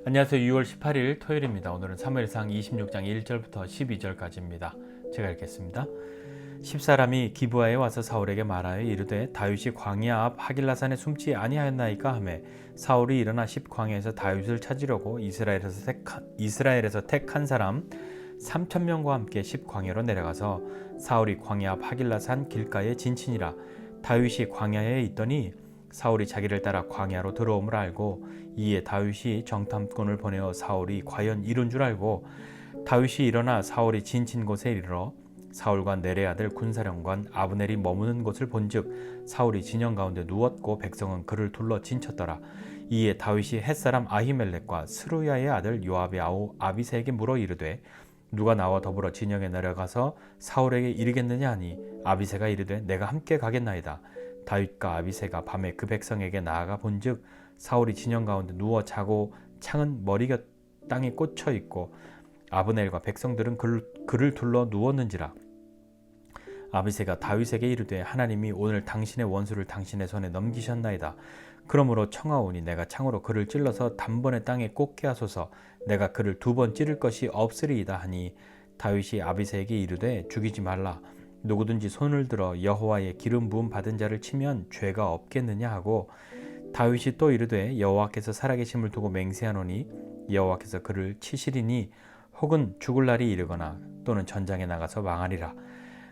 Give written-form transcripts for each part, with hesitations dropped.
안녕하세요. 6월 18일 토요일입니다. 오늘은 사무엘상 26장 1절부터 12절까지입니다. 제가 읽겠습니다. 10사람이 기브아에 와서 사울에게 말하여 이르되 다윗이 광야 앞 하길라산에 숨지 아니하였나이까 하매 사울이 일어나 10광야에서 다윗을 찾으려고 이스라엘에서 택한 사람 3,000명과 함께 10광야로 내려가서 사울이 광야 앞 하길라산 길가에 진친이라. 다윗이 광야에 있더니 사울이 자기를 따라 광야로 들어옴을 알고 이에 다윗이 정탐꾼을 보내어 사울이 과연 이룬 줄 알고 다윗이 일어나 사울이 진친 곳에 이르러 사울과 넬의 아들 군사령관 아브넬이 머무는 곳을 본즉 사울이 진영 가운데 누웠고 백성은 그를 둘러 진쳤더라. 이에 다윗이 햇사람 아히멜렉과 스루야의 아들 요압의 아우 아비새에게 물어 이르되 누가 나와 더불어 진영에 내려가서 사울에게 이르겠느냐 하니 아비새가 이르되 내가 함께 가겠나이다. 다윗과 아비새가 밤에 그 백성에게 나아가 본즉 사울이 진영 가운데 누워 자고 창은 머리곁 땅에 꽂혀 있고 아브넬과 백성들은 그를 둘러 누웠는지라. 아비새가 다윗에게 이르되 하나님이 오늘 당신의 원수를 당신의 손에 넘기셨나이다. 그러므로 청하오니 내가 창으로 그를 찔러서 단번에 땅에 꽂게 하소서. 내가 그를 2번 찌를 것이 없으리이다 하니 다윗이 아비새에게 이르되 죽이지 말라. 누구든지 손을 들어 여호와의 기름 부음 받은 자를 치면 죄가 없겠느냐 하고 다윗이 또 이르되 여호와께서 살아계심을 두고 맹세하노니 여호와께서 그를 치시리니 혹은 죽을 날이 이르거나 또는 전장에 나가서 망하리라.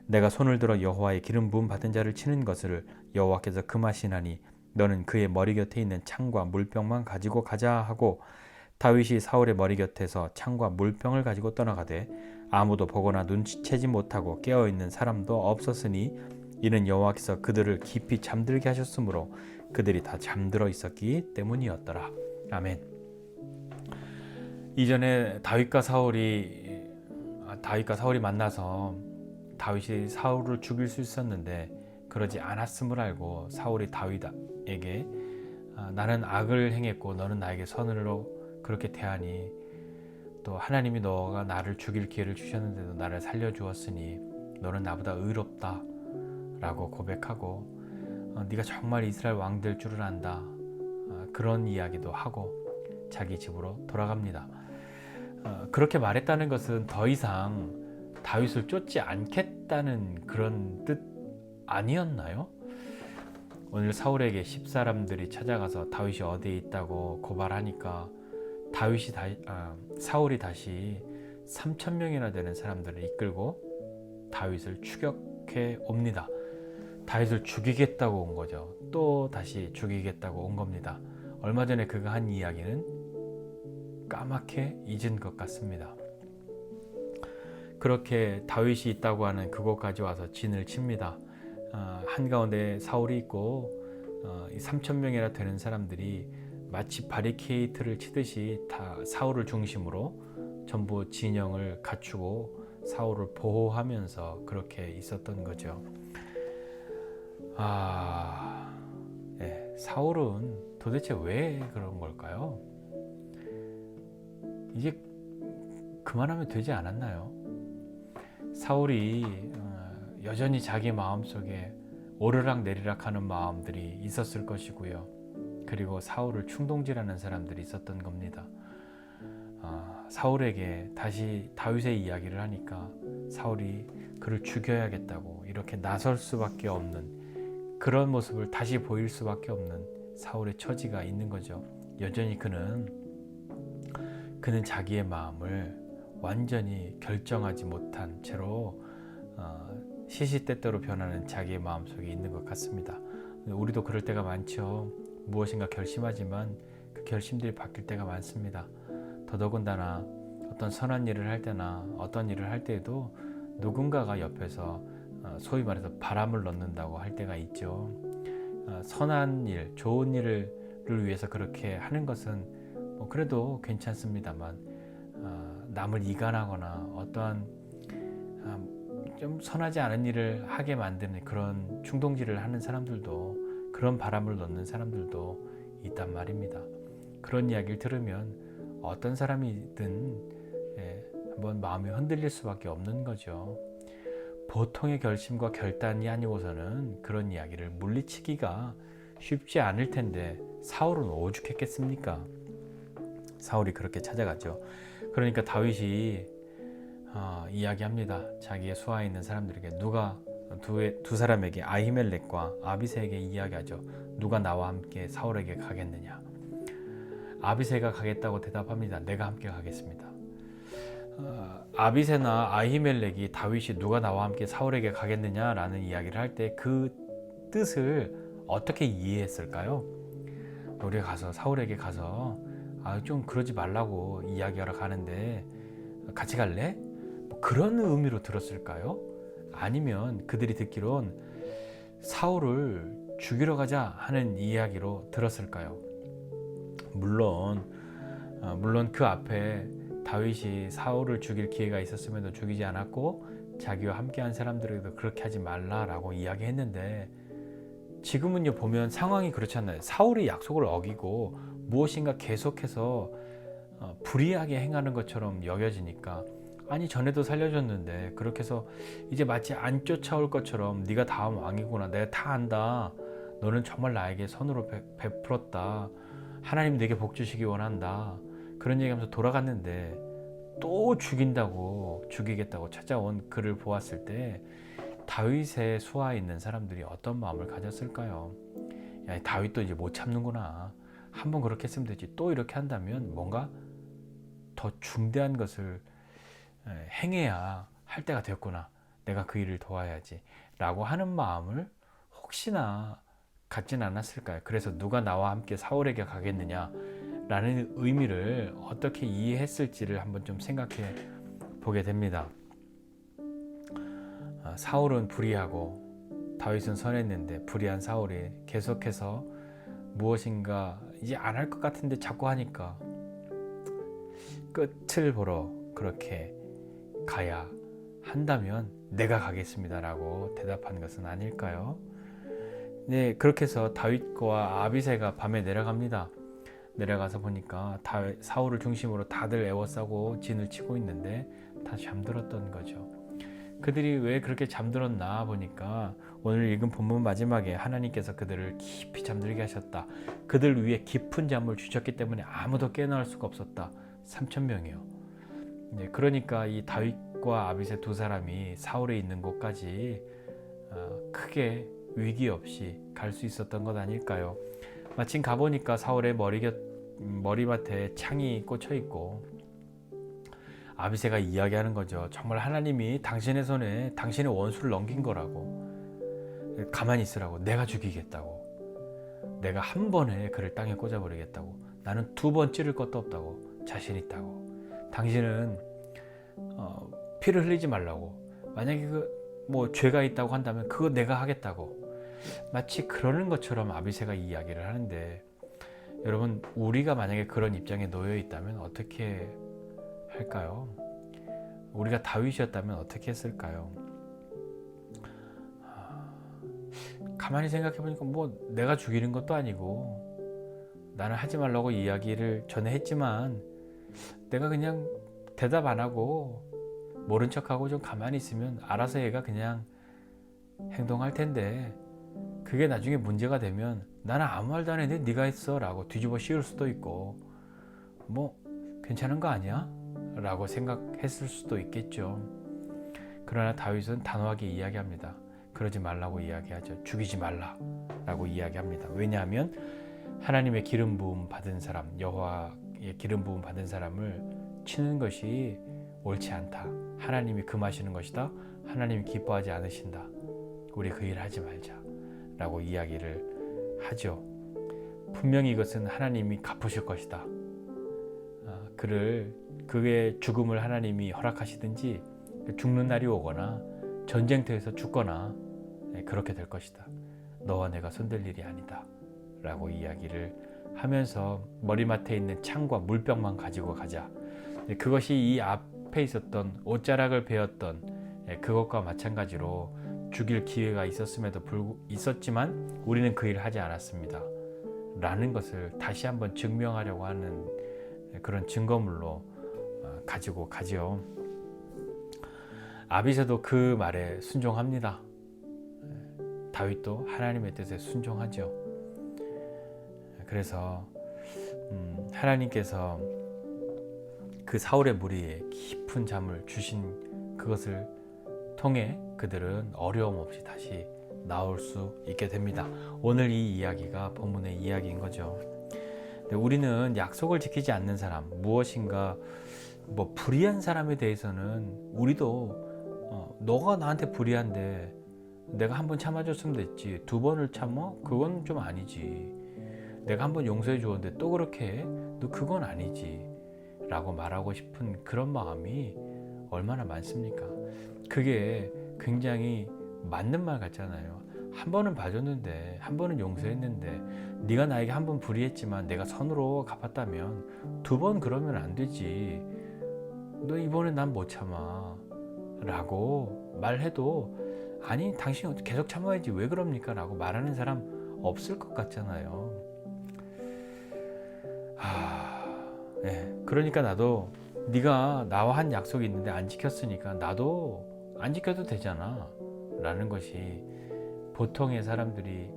내가 손을 들어 여호와의 기름 부음 받은 자를 치는 것을 여호와께서 금하시나니 너는 그의 머리 곁에 있는 창과 물병만 가지고 가자 하고 다윗이 사울의 머리 곁에서 창과 물병을 가지고 떠나가되 아무도 보거나 눈치채지 못하고 깨어있는 사람도 없었으니 이는 여호와께서 그들을 깊이 잠들게 하셨으므로 그들이 다 잠들어 있었기 때문이었더라. 아멘. 이전에 다윗과 사울이 만나서 다윗이 사울을 죽일 수 있었는데 그러지 않았음을 알고 사울이 다윗에게 나는 악을 행했고 너는 나에게 선으로 그렇게 대하니 또 하나님이 너가 나를 죽일 기회를 주셨는데도 나를 살려주었으니 너는 나보다 의롭다 라고 고백하고 네가 정말 이스라엘 왕 될 줄을 안다, 그런 이야기도 하고 자기 집으로 돌아갑니다. 그렇게 말했다는 것은 더 이상 다윗을 쫓지 않겠다는 그런 뜻 아니었나요? 오늘 사울에게 10사람들이 찾아가서 다윗이 어디에 있다고 고발하니까 사울이 다시 3,000명이나 되는 사람들을 이끌고 다윗을 추격해 옵니다. 다윗을 죽이겠다고 온 거죠. 또 다시 죽이겠다고 온 겁니다. 얼마 전에 그가 한 이야기는 까맣게 잊은 것 같습니다. 그렇게 다윗이 있다고 하는 그곳까지 와서 진을 칩니다. 한가운데 사울이 있고 3,000명이나 되는 사람들이 마치 바리케이트를 치듯이 다 사울을 중심으로 전부 진영을 갖추고 사울을 보호하면서 그렇게 있었던 거죠. 사울은 도대체 왜 그런 걸까요? 이제 그만하면 되지 않았나요? 사울이 여전히 자기 마음속에 오르락 내리락 하는 마음들이 있었을 것이고요. 그리고 사울을 충동질하는 사람들이 있었던 겁니다. 사울에게 다시 다윗의 이야기를 하니까 사울이 그를 죽여야겠다고 이렇게 나설 수밖에 없는 그런 모습을 다시 보일 수밖에 없는 사울의 처지가 있는 거죠. 여전히 그는 자기의 마음을 완전히 결정하지 못한 채로 시시때때로 변하는 자기의 마음속에 있는 것 같습니다. 우리도 그럴 때가 많죠. 무엇인가 결심하지만 그 결심들이 바뀔 때가 많습니다. 더더군다나 어떤 선한 일을 할 때나 어떤 일을 할 때에도 누군가가 옆에서 소위 말해서 바람을 넣는다고 할 때가 있죠. 선한 일, 좋은 일을 위해서 그렇게 하는 것은 그래도 괜찮습니다만 남을 이간하거나 어떠한 좀 선하지 않은 일을 하게 만드는 그런 충동질을 하는 사람들도, 그런 바람을 넣는 사람들도 있단 말입니다. 그런 이야기를 들으면 어떤 사람이든 한번 마음이 흔들릴 수밖에 없는 거죠. 보통의 결심과 결단이 아니고서는 그런 이야기를 물리치기가 쉽지 않을 텐데 사울은 오죽했겠습니까? 사울이 그렇게 찾아가죠. 그러니까 다윗이 이야기합니다. 자기의 수하에 있는 사람들에게 두 사람에게 아히멜렉과 아비새에게 이야기하죠. 누가 나와 함께 사울에게 가겠느냐. 아비새가 가겠다고 대답합니다. 내가 함께 가겠습니다. 아비새나 아히멜렉이 다윗이 누가 나와 함께 사울에게 가겠느냐라는 이야기를 할 때 그 뜻을 어떻게 이해했을까요? 우리가 가서 사울에게 가서 좀 그러지 말라고 이야기하러 가는데 같이 갈래? 뭐 그런 의미로 들었을까요? 아니면 그들이 듣기론 사울을 죽이러 가자 하는 이야기로 들었을까요? 물론 그 앞에 다윗이 사울을 죽일 기회가 있었음에도 죽이지 않았고 자기와 함께한 사람들에게도 그렇게 하지 말라라고 이야기했는데 지금은요 보면 상황이 그렇지 않나요? 사울이 약속을 어기고 무엇인가 계속해서 불의하게 행하는 것처럼 여겨지니까 아니 전에도 살려줬는데 그렇게 해서 이제 마치 안 쫓아올 것처럼 네가 다음 왕이구나, 내가 다 안다, 너는 정말 나에게 선으로 베풀었다, 하나님 내게 복 주시기 원한다, 그런 얘기하면서 돌아갔는데 또 죽이겠다고 찾아온 그를 보았을 때 다윗의 수하에 있는 사람들이 어떤 마음을 가졌을까요? 야, 다윗도 이제 못 참는구나, 한번 그렇게 했으면 되지, 또 이렇게 한다면 뭔가 더 중대한 것을 행해야 할 때가 되었구나, 내가 그 일을 도와야지 라고 하는 마음을 혹시나 갖진 않았을까요? 그래서 누가 나와 함께 사울에게 가겠느냐 라는 의미를 어떻게 이해했을지를 한번 좀 생각해 보게 됩니다. 사울은 불의하고 다윗은 선했는데 불의한 사울이 계속해서 무엇인가 이제 안 할 것 같은데 자꾸 하니까 끝을 보러 그렇게 가야 한다면 내가 가겠습니다 라고 대답한 것은 아닐까요? 네, 그렇게 해서 다윗과 아비새가 밤에 내려갑니다. 내려가서 보니까 사울을 중심으로 다들 애워싸고 진을 치고 있는데 다 잠들었던 거죠. 그들이 왜 그렇게 잠들었나 보니까 오늘 읽은 본문 마지막에 하나님께서 그들을 깊이 잠들게 하셨다, 그들 위에 깊은 잠을 주셨기 때문에 아무도 깨어날 수가 없었다. 3,000명이요. 네, 그러니까 이 다윗과 아비새 두 사람이 사울에 있는 곳까지 크게 위기 없이 갈 수 있었던 것 아닐까요? 마침 가보니까 사울의 머리맡에 창이 꽂혀 있고 아비새가 이야기하는 거죠. 정말 하나님이 당신의 손에 당신의 원수를 넘긴 거라고, 가만히 있으라고, 내가 죽이겠다고, 내가 한 번에 그를 땅에 꽂아버리겠다고, 나는 두 번 찌를 것도 없다고, 자신 있다고, 당신은 피를 흘리지 말라고, 만약에 뭐 죄가 있다고 한다면 그거 내가 하겠다고, 마치 그러는 것처럼 아비새가 이야기를 하는데, 여러분 우리가 만약에 그런 입장에 놓여 있다면 어떻게 할까요? 우리가 다윗이었다면 어떻게 했을까요? 가만히 생각해 보니까 뭐 내가 죽이는 것도 아니고 나는 하지 말라고 이야기를 전에 했지만 내가 그냥 대답 안 하고 모른 척하고 좀 가만히 있으면 알아서 얘가 그냥 행동할 텐데, 그게 나중에 문제가 되면 나는 아무 말도 안 했는데 네가 했어 라고 뒤집어 씌울 수도 있고, 뭐 괜찮은 거 아니야? 라고 생각했을 수도 있겠죠. 그러나 다윗은 단호하게 이야기합니다. 그러지 말라고 이야기하죠. 죽이지 말라 라고 이야기합니다. 왜냐하면 하나님의 기름 부음 받은 사람, 여호와의 기름 부음 받은 사람을 치는 것이 옳지 않다, 하나님이 금하시는 것이다, 하나님이 기뻐하지 않으신다, 우리 그 일 하지 말자 라고 이야기를 하죠. 분명히 이것은 하나님이 갚으실 것이다, 그의 죽음을 하나님이 허락하시든지 죽는 날이 오거나 전쟁터에서 죽거나 그렇게 될 것이다, 너와 내가 손댈 일이 아니다 라고 이야기를 하면서 머리맡에 있는 창과 물병만 가지고 가자, 그것이 이 앞에 있었던 옷자락을 베었던 그것과 마찬가지로 죽일 기회가 있었지만 우리는 그 일을 하지 않았습니다 라는 것을 다시 한번 증명하려고 하는 그런 증거물로 가지고 가죠. 아비새도 그 말에 순종합니다. 다윗도 하나님의 뜻에 순종하죠. 그래서 하나님께서 그 사울의 무리에 깊은 잠을 주신 그것을 통해 그들은 어려움 없이 다시 나올 수 있게 됩니다. 오늘 이 이야기가 본문의 이야기인 거죠. 우리는 약속을 지키지 않는 사람, 무엇인가 불의한 사람에 대해서는 우리도 너가 나한테 불의한데 내가 한 번 참아줬으면 됐지, 두 번을 참어? 그건 좀 아니지. 내가 한 번 용서해 주었는데 또 그렇게 해? 너 그건 아니지 라고 말하고 싶은 그런 마음이 얼마나 많습니까? 그게 굉장히 맞는 말 같잖아요. 한 번은 봐줬는데, 한 번은 용서했는데, 네가 나에게 한 번 불의했지만 내가 선으로 갚았다면 두 번 그러면 안 되지. 너 이번엔 난 못 참아 라고 말해도, 아니 당신 계속 참아야지 왜 그럽니까? 라고 말하는 사람 없을 것 같잖아요. 그러니까 나도 네가 나와 한 약속이 있는데 안 지켰으니까 나도 안 지켜도 되잖아 라는 것이 보통의 사람들이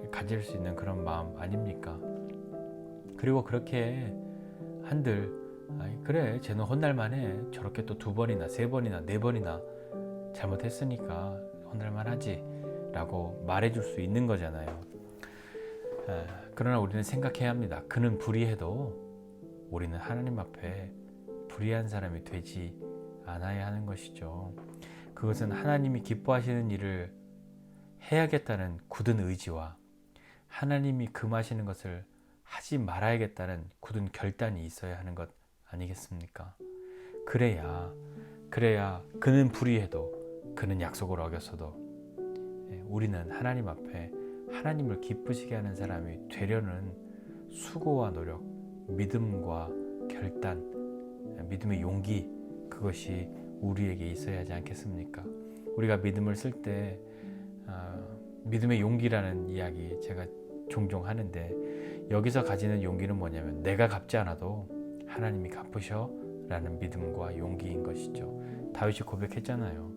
가질 수 있는 그런 마음 아닙니까? 그리고 그렇게 한들 그래 쟤는 혼날만해, 저렇게 또 두 번이나 세 번이나 네 번이나 잘못했으니까 혼날만하지 라고 말해줄 수 있는 거잖아요. 그러나 우리는 생각해야 합니다. 그는 불의해도 우리는 하나님 앞에 불의한 사람이 되지 않아야 하는 것이죠. 그것은 하나님이 기뻐하시는 일을 해야겠다는 굳은 의지와 하나님이 금하시는 것을 하지 말아야겠다는 굳은 결단이 있어야 하는 것 아니겠습니까? 그래야 그는 불의해도 그는 약속을 어겼어도 우리는 하나님 앞에 하나님을 기쁘시게 하는 사람이 되려는 수고와 노력, 믿음과 결단, 믿음의 용기, 그것이 우리에게 있어야 하지 않겠습니까? 우리가 믿음을 쓸 때 믿음의 용기라는 이야기 제가 종종 하는데, 여기서 가지는 용기는 뭐냐면 내가 갚지 않아도 하나님이 갚으셔 라는 믿음과 용기인 것이죠. 다윗이 고백했잖아요.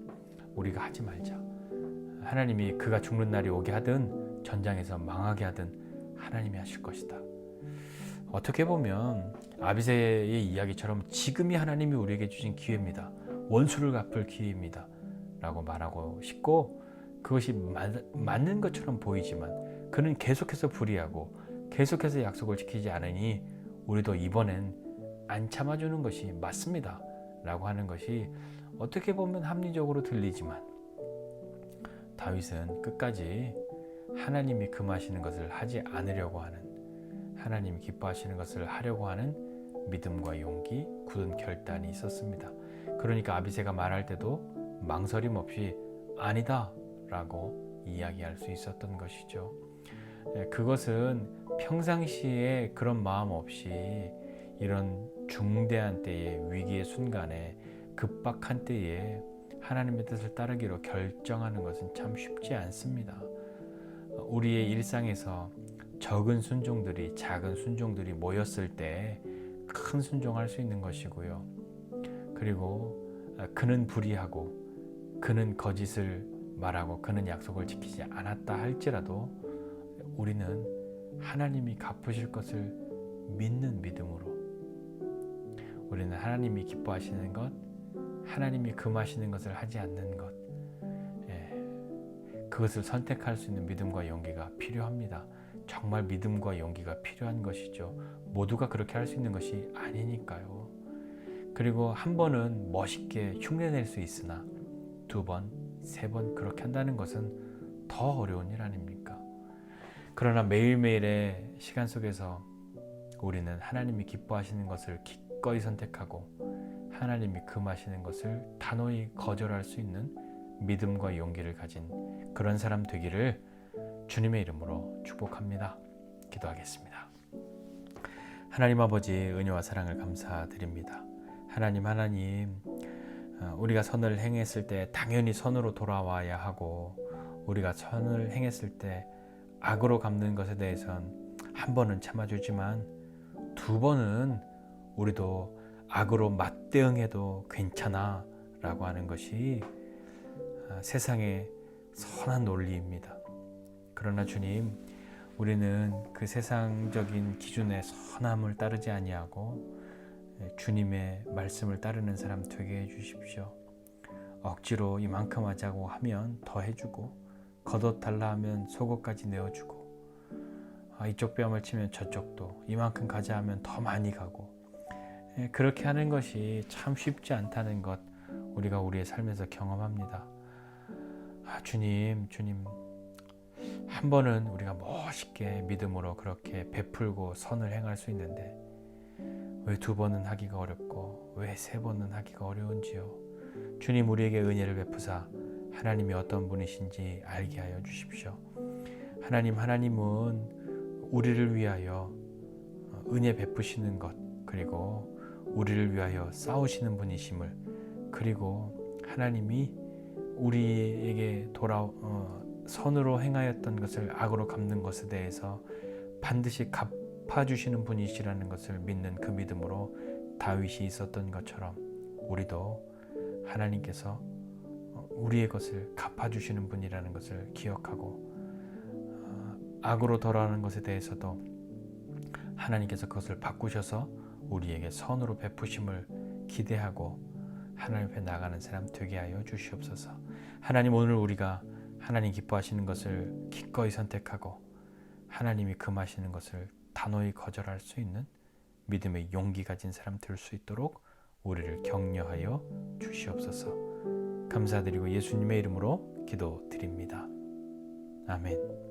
우리가 하지 말자. 하나님이 그가 죽는 날이 오게 하든 전장에서 망하게 하든 하나님이 하실 것이다. 어떻게 보면 아비새의 이야기처럼 지금이 하나님이 우리에게 주신 기회입니다. 원수를 갚을 기회입니다 라고 말하고 싶고, 그것이 맞는 것처럼 보이지만 그는 계속해서 불의하고 계속해서 약속을 지키지 않으니 우리도 이번엔 안 참아주는 것이 맞습니다 라고 하는 것이 어떻게 보면 합리적으로 들리지만, 다윗은 끝까지 하나님이 금하시는 것을 하지 않으려고 하는, 하나님이 기뻐하시는 것을 하려고 하는 믿음과 용기, 굳은 결단이 있었습니다. 그러니까 아비새가 말할 때도 망설임 없이 아니다 라고 이야기할 수 있었던 것이죠. 그것은 평상시에 그런 마음 없이 이런 중대한 때에, 위기의 순간에, 급박한 때에 하나님의 뜻을 따르기로 결정하는 것은 참 쉽지 않습니다. 우리의 일상에서 적은 순종들이, 작은 순종들이 모였을 때 큰 순종할 수 있는 것이고요. 그리고 그는 불의하고 그는 거짓을 말하고 그는 약속을 지키지 않았다 할지라도 우리는 하나님이 갚으실 것을 믿는 믿음으로, 우리는 하나님이 기뻐하시는 것, 하나님이 금하시는 것을 하지 않는 것, 그것을 선택할 수 있는 믿음과 용기가 필요합니다. 정말 믿음과 용기가 필요한 것이죠. 모두가 그렇게 할 수 있는 것이 아니니까요. 그리고 한 번은 멋있게 흉내낼 수 있으나 두 번, 세 번 그렇게 한다는 것은 더 어려운 일 아닙니까? 그러나 매일매일의 시간 속에서 우리는 하나님이 기뻐하시는 것을 기꺼이 선택하고 하나님이 금하시는 것을 단호히 거절할 수 있는 믿음과 용기를 가진 그런 사람 되기를 주님의 이름으로 축복합니다. 기도하겠습니다. 하나님 아버지, 은혜와 사랑을 감사드립니다. 하나님 우리가 선을 행했을 때 당연히 선으로 돌아와야 하고, 우리가 선을 행했을 때 악으로 갚는 것에 대해선 한 번은 참아주지만 두 번은 우리도 악으로 맞대응해도 괜찮아 라고 하는 것이 세상의 선한 논리입니다. 그러나 주님, 우리는 그 세상적인 기준의 선함을 따르지 아니하고 주님의 말씀을 따르는 사람 되게 해주십시오. 억지로 이만큼 하자고 하면 더 해주고, 겉옷 달라 하면 속옷까지 내어주고, 이쪽 뺨을 치면 저쪽도, 이만큼 가자 하면 더 많이 가고, 그렇게 하는 것이 참 쉽지 않다는 것 우리가 우리의 삶에서 경험합니다. 주님 한 번은 우리가 멋있게 믿음으로 그렇게 베풀고 선을 행할 수 있는데 왜 2번은 하기가 어렵고 왜 3번은 하기가 어려운지요. 주님, 우리에게 은혜를 베푸사 하나님이 어떤 분이신지 알게 하여 주십시오. 하나님은 우리를 위하여 은혜 베푸시는 것, 그리고 우리를 위하여 싸우시는 분이심을, 그리고 하나님이 우리에게 선으로 행하였던 것을 악으로 갚는 것에 대해서 반드시 갚아주시는 분이시라는 것을 믿는 그 믿음으로 다윗이 있었던 것처럼 우리도 하나님께서 우리의 것을 갚아주시는 분이라는 것을 기억하고, 악으로 돌아가는 것에 대해서도 하나님께서 그것을 바꾸셔서 우리에게 선으로 베푸심을 기대하고 하나님 앞에 나가는 사람 되게 하여 주시옵소서. 하나님, 오늘 우리가 하나님 기뻐하시는 것을 기꺼이 선택하고 하나님이 금하시는 것을 단호히 거절할 수 있는 믿음의 용기 가진 사람 될 수 있도록 우리를 격려하여 주시옵소서. 감사드리고 예수님의 이름으로 기도드립니다. 아멘.